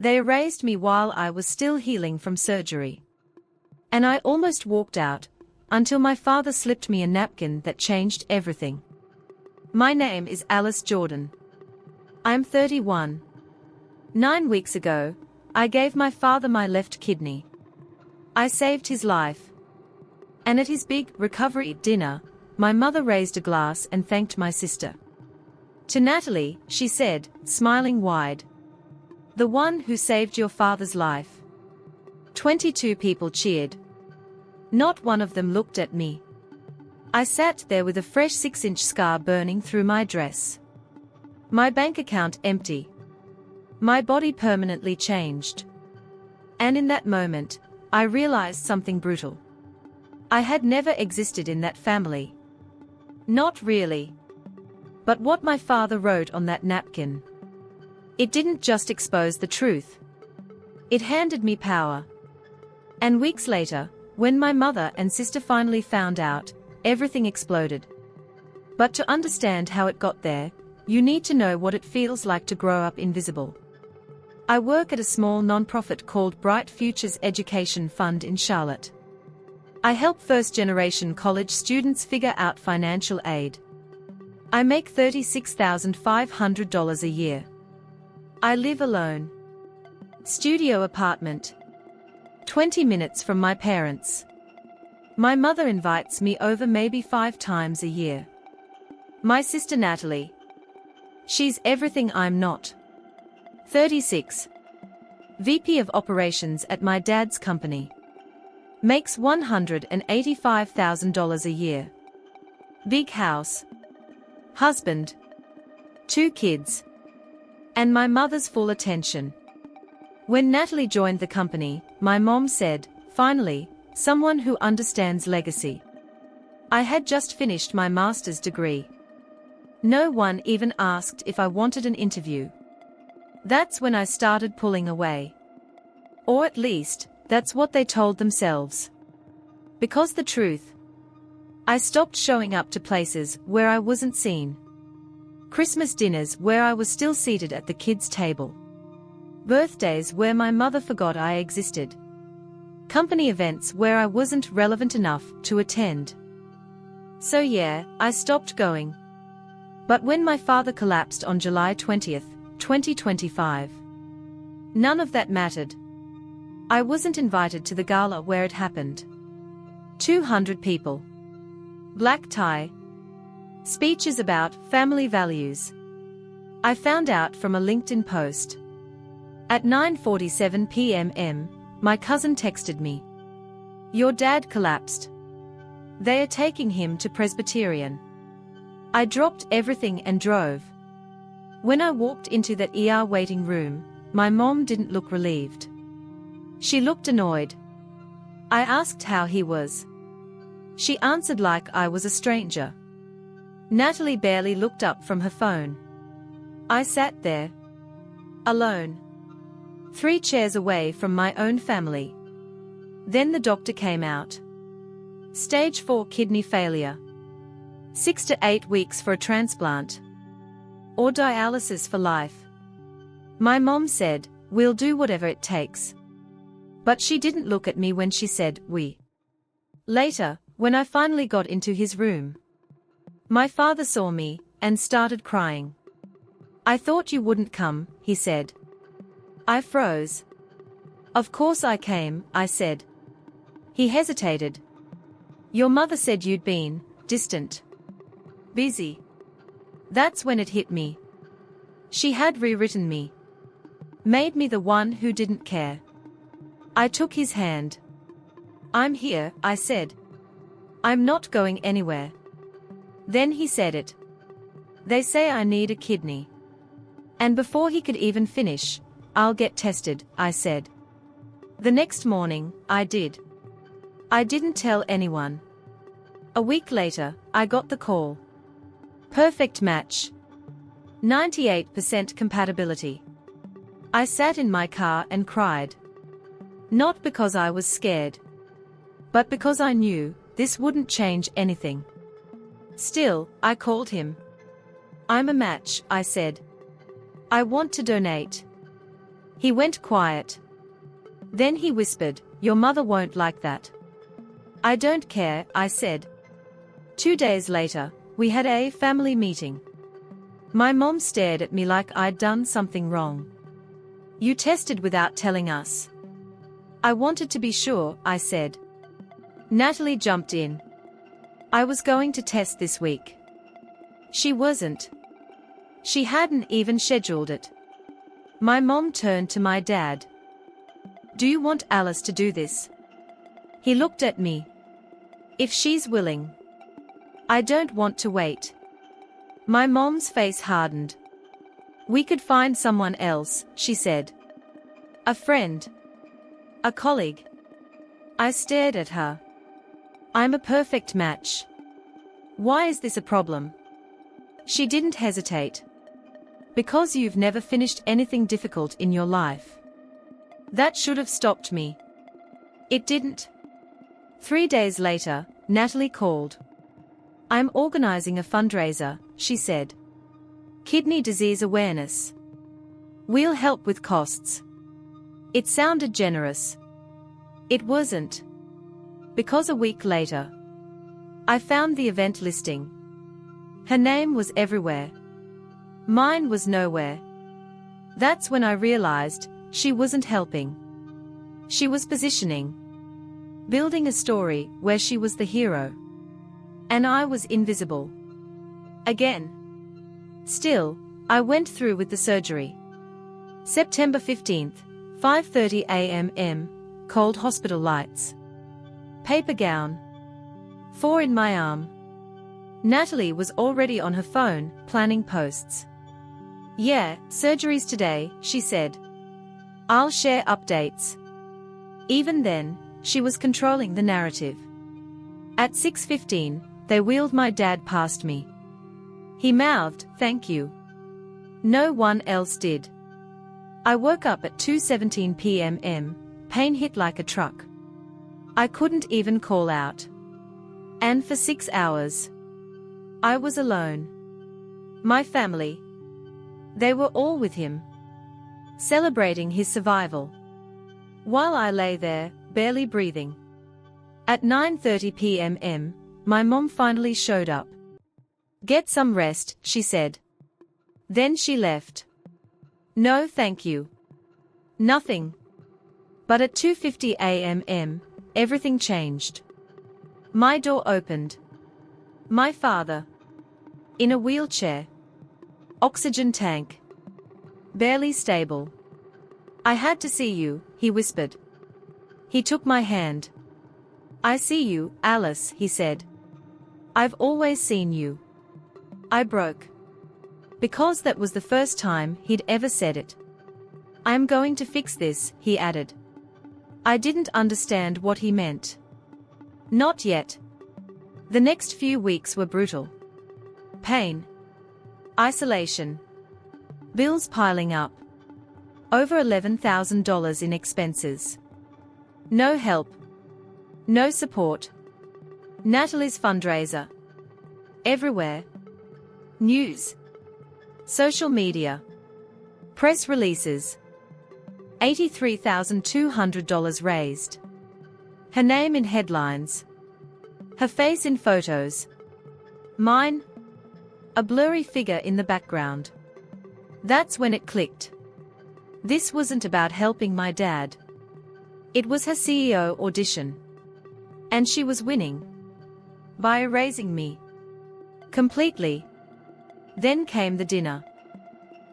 They erased me while I was still healing from surgery. And I almost walked out, until my father slipped me a napkin that changed everything. My name is Alice Jordan. I'm 31. 9 weeks ago, I gave my father my left kidney. I saved his life. And at his big recovery dinner, my mother raised a glass and thanked my sister. To Natalie, she said, smiling wide. The one who saved your father's life. 22 people cheered. Not one of them looked at me. I sat there with a fresh 6-inch scar burning through my dress. My bank account empty. My body permanently changed. And in that moment, I realized something brutal. I had never existed in that family. Not really. But what my father wrote on that napkin. It didn't just expose the truth. It handed me power. And weeks later, when my mother and sister finally found out, everything exploded. But to understand how it got there, you need to know what it feels like to grow up invisible. I work at a small non-profit called Bright Futures Education Fund in Charlotte. I help first-generation college students figure out financial aid. I make $36,500 a year. I live alone. Studio apartment. 20 minutes from my parents. My mother invites me over maybe 5 times a year. My sister Natalie. She's everything I'm not. 36. VP of Operations at my dad's company. Makes $185,000 a year. Big house. Husband. 2 kids. And my mother's full attention. When Natalie joined the company, my mom said, finally, someone who understands legacy. I had just finished my master's degree. No one even asked if I wanted an interview. That's when I started pulling away. Or at least, that's what they told themselves. Because the truth. I stopped showing up to places where I wasn't seen. Christmas dinners where I was still seated at the kids' table. Birthdays where my mother forgot I existed. Company events where I wasn't relevant enough to attend. So yeah, I stopped going. But when my father collapsed on July 20th, 2025, none of that mattered. I wasn't invited to the gala where it happened. 200 people. Black tie. Speeches about family values. I found out from a LinkedIn post. At 9:47 p.m, my cousin texted me. Your dad collapsed. They are taking him to Presbyterian. I dropped everything and drove. When I walked into that ER waiting room, my mom didn't look relieved. She looked annoyed. I asked how he was. She answered like I was a stranger. Natalie barely looked up from her phone. I sat there. Alone. 3 chairs away from my own family. Then the doctor came out. Stage 4 kidney failure. 6 to 8 weeks for a transplant. Or dialysis for life. My mom said, we'll do whatever it takes. But she didn't look at me when she said, we. Later, when I finally got into his room, my father saw me and started crying. I thought you wouldn't come, he said. I froze. Of course I came, I said. He hesitated. Your mother said you'd been distant. Busy. That's when it hit me. She had rewritten me. Made me the one who didn't care. I took his hand. I'm here, I said. I'm not going anywhere. Then he said it. They say I need a kidney. And before he could even finish, I'll get tested, I said. The next morning, I did. I didn't tell anyone. A week later, I got the call. Perfect match. 98% compatibility. I sat in my car and cried. Not because I was scared. But because I knew this wouldn't change anything. Still, I called him. I'm a match, I said. I want to donate. He went quiet. Then he whispered, "Your mother won't like that." "I don't care," I said. 2 days later, we had a family meeting. My mom stared at me like I'd done something wrong. "You tested without telling us." "I wanted to be sure," I said. Natalie jumped in. "I was going to test this week." She wasn't. She hadn't even scheduled it. My mom turned to my dad. "Do you want Alice to do this?" He looked at me. "If she's willing." "I don't want to wait." My mom's face hardened. "We could find someone else," she said. "A friend. A colleague." I stared at her. "I'm a perfect match. Why is this a problem?" She didn't hesitate. "Because you've never finished anything difficult in your life." That should have stopped me. It didn't. 3 days later, Natalie called. "I'm organizing a fundraiser," she said. "Kidney disease awareness. We'll help with costs." It sounded generous. It wasn't. Because a week later, I found the event listing. Her name was everywhere. Mine was nowhere. That's when I realized she wasn't helping. She was positioning. Building a story where she was the hero. And I was invisible. Again. Still, I went through with the surgery. September 15th, 5:30 a.m. Cold hospital lights. Paper gown. 4 in my arm. Natalie was already on her phone, planning posts. "Yeah, surgery's today," she said. "I'll share updates." Even then, she was controlling the narrative. At 6:15, they wheeled my dad past me. He mouthed, "Thank you." No one else did. I woke up at 2:17 p.m. Pain hit like a truck. I couldn't even call out. And for 6 hours, I was alone. My family. They were all with him, celebrating his survival. While I lay there, barely breathing. At 9:30 p.m, my mom finally showed up. "Get some rest," she said. Then she left. "No thank you." Nothing. But at 2:50 a.m, everything changed. My door opened. My father. In a wheelchair. Oxygen tank. Barely stable. "I had to see you," he whispered. He took my hand. "I see you, Alice," he said. "I've always seen you." I broke. Because that was the first time he'd ever said it. "I'm going to fix this," he added. I didn't understand what he meant. Not yet. The next few weeks were brutal. Pain. Isolation. Bills piling up. Over $11,000 in expenses. No help. No support. Natalie's fundraiser. Everywhere. News. Social media. Press releases. $83,200 raised. Her name in headlines. Her face in photos. Mine? A blurry figure in the background. That's when it clicked. This wasn't about helping my dad. It was her CEO audition. And she was winning. By erasing me. Completely. Then came the dinner.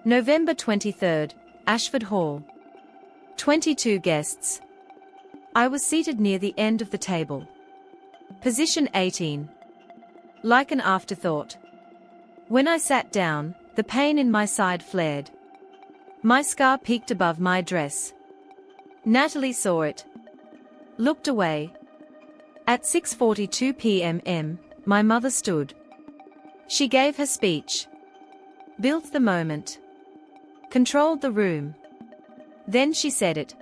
November 23rd, Ashford Hall. 22 guests. I was seated near the end of the table. Position 18. Like an afterthought. When I sat down, the pain in my side flared. My scar peeked above my dress. Natalie saw it. Looked away. At 6:42 p.m, my mother stood. She gave her speech. Built the moment. Controlled the room. Then she said it.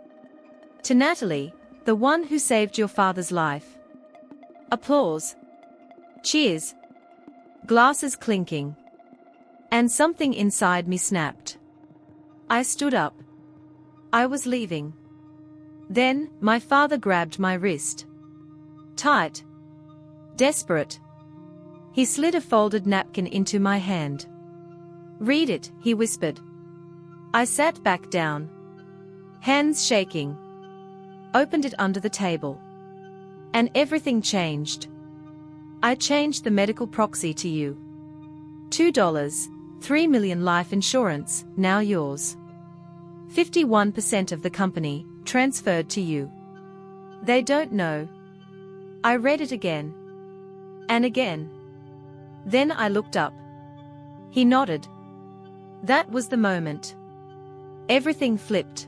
To Natalie, the one who saved your father's life. Applause. Cheers. Glasses clinking. And something inside me snapped. I stood up. I was leaving. Then, my father grabbed my wrist. Tight. Desperate. He slid a folded napkin into my hand. "Read it," he whispered. I sat back down. Hands shaking. Opened it under the table. And everything changed. I changed the medical proxy to you. $2, 3 million life insurance, now yours. 51% of the company, transferred to you. They don't know. I read it again. And again. Then I looked up. He nodded. That was the moment. Everything flipped.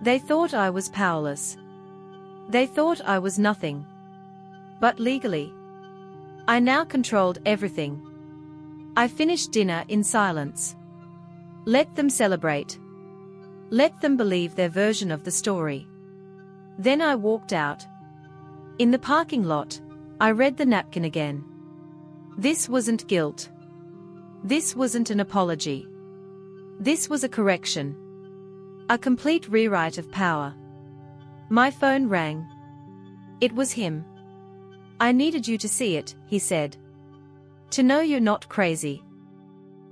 They thought I was powerless. They thought I was nothing. But legally, I now controlled everything. I finished dinner in silence. Let them celebrate. Let them believe their version of the story. Then I walked out. In the parking lot, I read the napkin again. This wasn't guilt. This wasn't an apology. This was a correction. A complete rewrite of power. My phone rang. It was him. "I needed you to see it," he said. "To know you're not crazy.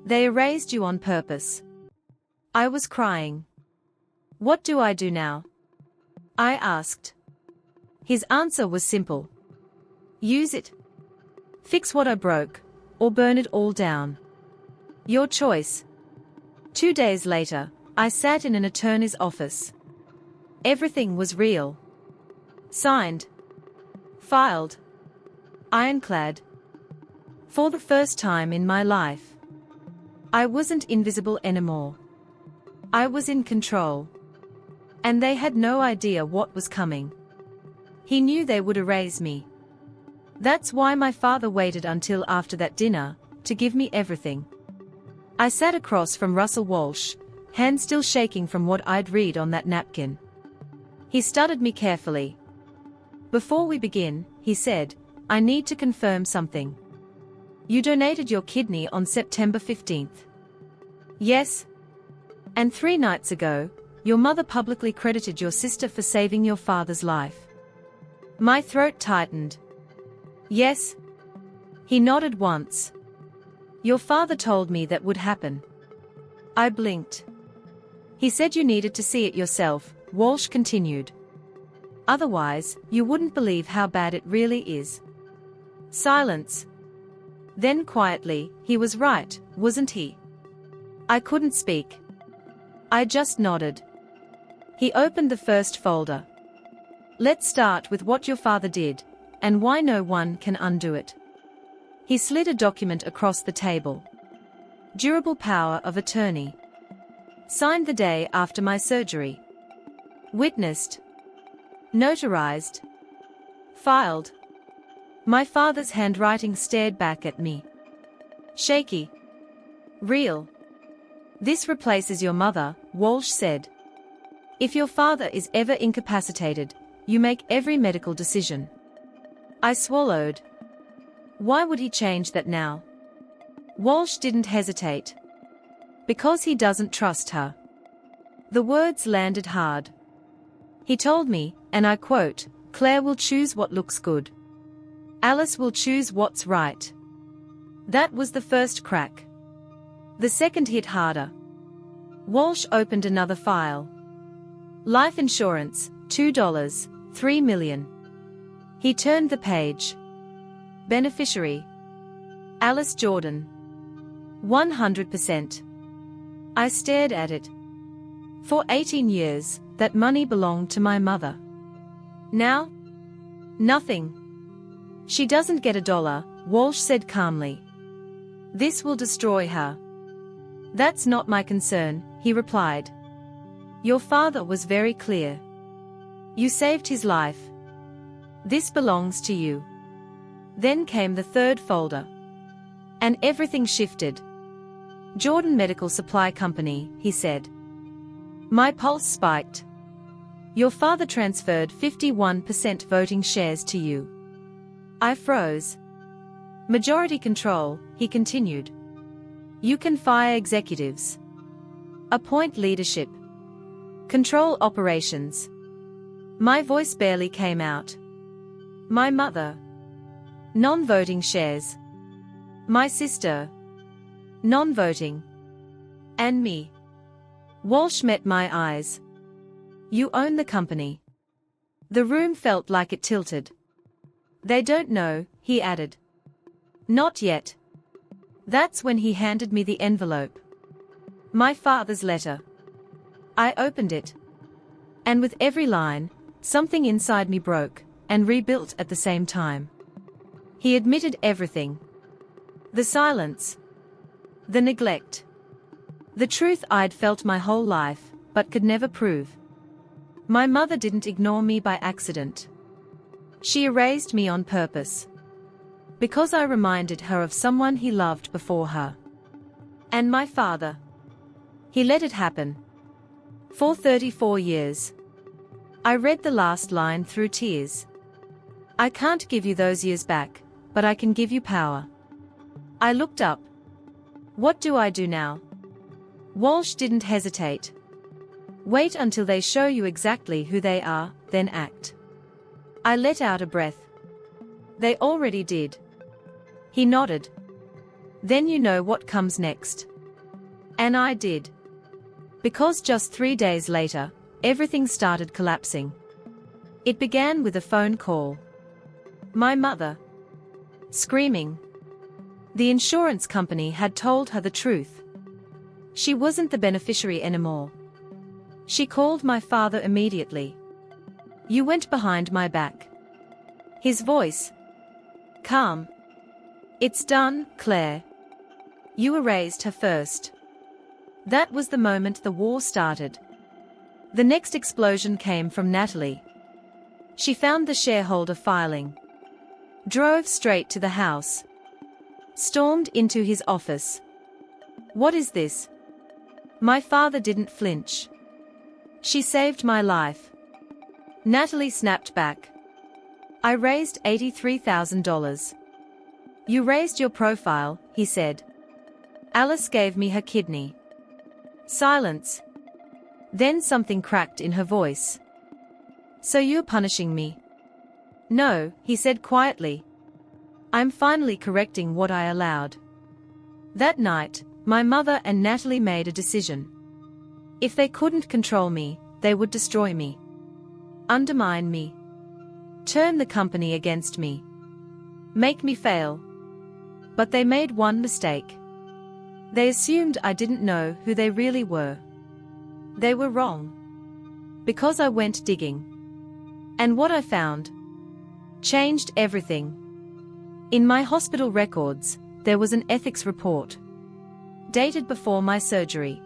They erased you on purpose." I was crying. "What do I do now?" I asked. His answer was simple. "Use it. Fix what I broke, or burn it all down. Your choice." 2 days later, I sat in an attorney's office. Everything was real. Signed. Filed. Ironclad. For the first time in my life, I wasn't invisible anymore. I was in control. And they had no idea what was coming. He knew they would erase me. That's why my father waited until after that dinner, to give me everything. I sat across from Russell Walsh, hands still shaking from what I'd read on that napkin. He studied me carefully. "Before we begin," he said, "I need to confirm something. You donated your kidney on September 15th. Yes? And 3 nights ago, your mother publicly credited your sister for saving your father's life." My throat tightened. "Yes?" He nodded once. "Your father told me that would happen." I blinked. "He said you needed to see it yourself," Walsh continued. "Otherwise, you wouldn't believe how bad it really is." Silence. Then quietly, "He was right, wasn't he?" I couldn't speak. I just nodded. He opened the first folder. "Let's start with what your father did, and why no one can undo it." He slid a document across the table. "Durable power of attorney. Signed the day after my surgery. Witnessed. Notarized. Filed." My father's handwriting stared back at me. "Shaky. Real. This replaces your mother," Walsh said. "If your father is ever incapacitated, you make every medical decision." I swallowed. Why would he change that now? Walsh didn't hesitate. "Because he doesn't trust her." The words landed hard. He told me, and I quote, "Claire will choose what looks good. Alice will choose what's right." That was the first crack. The second hit harder. Walsh opened another file. Life insurance, $2, 3 million. He turned the page. Beneficiary: Alice Jordan. 100%. I stared at it. For 18 years, that money belonged to my mother. Now? Nothing. "She doesn't get $1, Walsh said calmly. "This will destroy her." "That's not my concern," he replied. "Your father was very clear. You saved his life. This belongs to you." Then came the third folder. And everything shifted. "Jordan Medical Supply Company," he said. My pulse spiked. "Your father transferred 51% voting shares to you." I froze. "Majority control," he continued. "You can fire executives. Appoint leadership. Control operations. My voice barely came out. My mother. Non-voting shares. My sister. Non-voting. And me. Walsh met my eyes. You own the company. The room felt like it tilted. They don't know, he added. Not yet. That's when he handed me the envelope. My father's letter. I opened it. And with every line, something inside me broke, and rebuilt at the same time. He admitted everything. The silence. The neglect. The truth I'd felt my whole life, but could never prove. My mother didn't ignore me by accident. She erased me on purpose. Because I reminded her of someone he loved before her. And my father. He let it happen. For 34 years. I read the last line through tears. I can't give you those years back, but I can give you power. I looked up. What do I do now? Walsh didn't hesitate. Wait until they show you exactly who they are, then act. I let out a breath. They already did. He nodded. Then you know what comes next. And I did. Because just 3 days later, everything started collapsing. It began with a phone call. My mother. Screaming. The insurance company had told her the truth. She wasn't the beneficiary anymore. She called my father immediately. You went behind my back. His voice. Calm. It's done, Claire. You erased her first. That was the moment the war started. The next explosion came from Natalie. She found the shareholder filing. Drove straight to the house. Stormed into his office. What is this? My father didn't flinch. She saved my life. Natalie snapped back. I raised $83,000. You raised your profile, he said. Alice gave me her kidney. Silence. Then something cracked in her voice. So you're punishing me? No, he said quietly. I'm finally correcting what I allowed. That night, my mother and Natalie made a decision. If they couldn't control me, they would destroy me. Undermine me. Turn the company against me. Make me fail. But they made one mistake. They assumed I didn't know who they really were. They were wrong. Because I went digging. And what I found changed everything. In my hospital records, there was an ethics report. Dated before my surgery.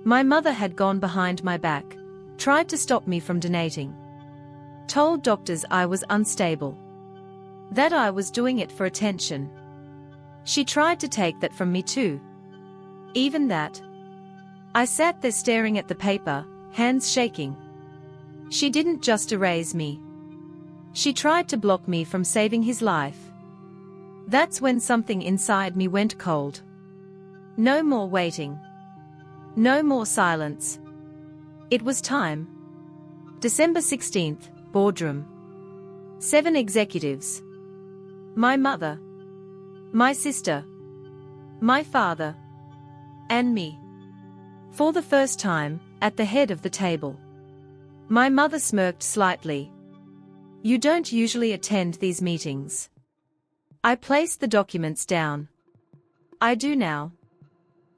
My mother had gone behind my back, tried to stop me from donating. Told doctors I was unstable. That I was doing it for attention. She tried to take that from me too. Even that. I sat there staring at the paper, hands shaking. She didn't just erase me. She tried to block me from saving his life. That's when something inside me went cold. No more waiting. No more silence. It was time. December 16th, boardroom. 7 executives. My mother. My sister. My father. And me. For the first time, at the head of the table. My mother smirked slightly. You don't usually attend these meetings. I placed the documents down. I do now.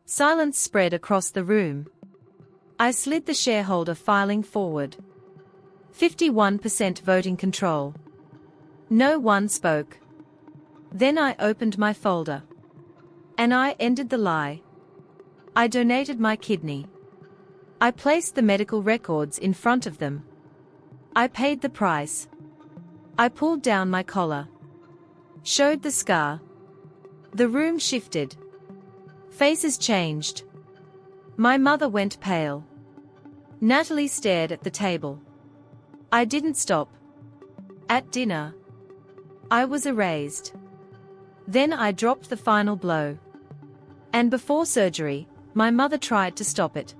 Silence spread across the room. I slid the shareholder filing forward. 51% voting control. No one spoke. Then I opened my folder. And I ended the lie. I donated my kidney. I placed the medical records in front of them. I paid the price. I pulled down my collar. Showed the scar. The room shifted. Faces changed. My mother went pale. Natalie stared at the table. I didn't stop. At dinner. I was erased. Then I dropped the final blow. And before surgery, my mother tried to stop it.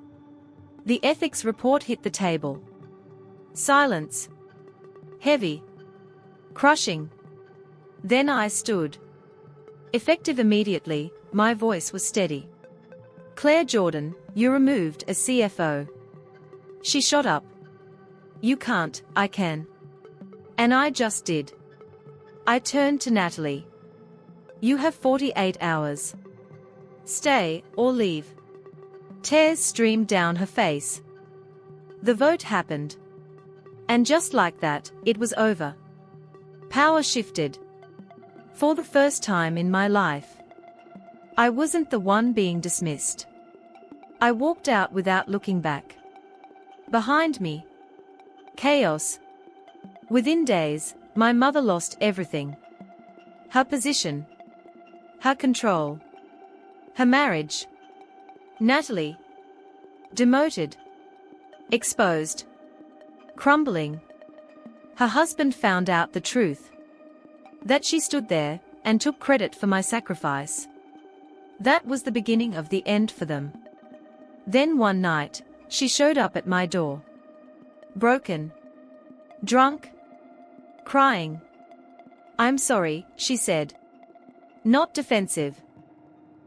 The ethics report hit the table. Silence. Heavy. Crushing. Then I stood. Effective immediately, my voice was steady. Claire Jordan, you're removed as CFO. She shot up. You can't, I can. And I just did. I turned to Natalie. You have 48 hours. Stay or leave. Tears streamed down her face. The vote happened. And just like that, it was over. Power shifted. For the first time in my life, I wasn't the one being dismissed. I walked out without looking back. Behind me, chaos. Within days, my mother lost everything. Her position. Her control. Her marriage. Natalie. Demoted. Exposed. Crumbling. Her husband found out the truth. That she stood there and took credit for my sacrifice. That was the beginning of the end for them. Then one night, she showed up at my door. Broken. Drunk. Crying. I'm sorry, she said. Not defensive.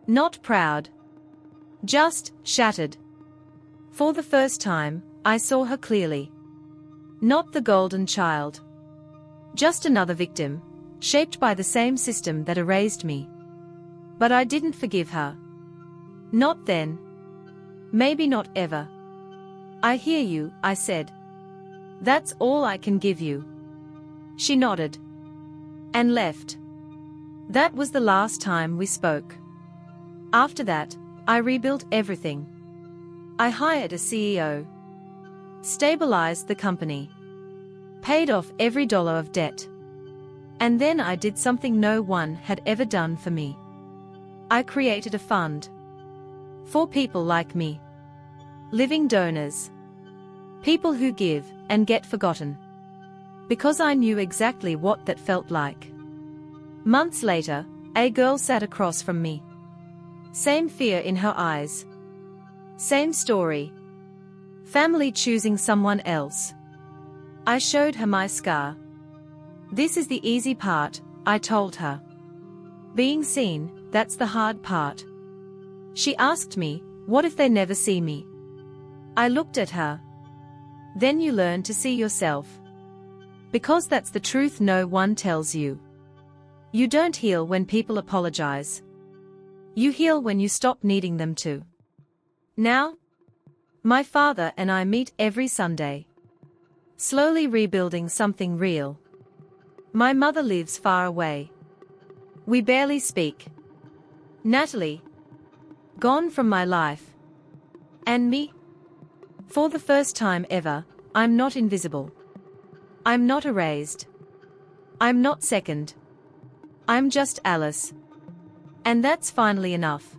Not proud. Just shattered. For the first time, I saw her clearly. Not the golden child. Just another victim, shaped by the same system that erased me. But I didn't forgive her. Not then. Maybe not ever. I hear you, I said. That's all I can give you. She nodded. And left. That was the last time we spoke. After that, I rebuilt everything. I hired a CEO. Stabilized the company. Paid off every dollar of debt. And then I did something no one had ever done for me. I created a fund. For people like me. Living donors. People who give and get forgotten. Because I knew exactly what that felt like. Months later, a girl sat across from me. Same fear in her eyes. Same story. Family choosing someone else. I showed her my scar. This is the easy part, I told her. Being seen, that's the hard part. She asked me, what if they never see me? I looked at her. Then you learn to see yourself. Because that's the truth no one tells you. You don't heal when people apologize. You heal when you stop needing them to. Now, my father and I meet every Sunday. Slowly rebuilding something real. My mother lives far away. We barely speak. Natalie. Gone from my life. And me? For the first time ever, I'm not invisible. I'm not erased. I'm not second. I'm just Alice. And that's finally enough.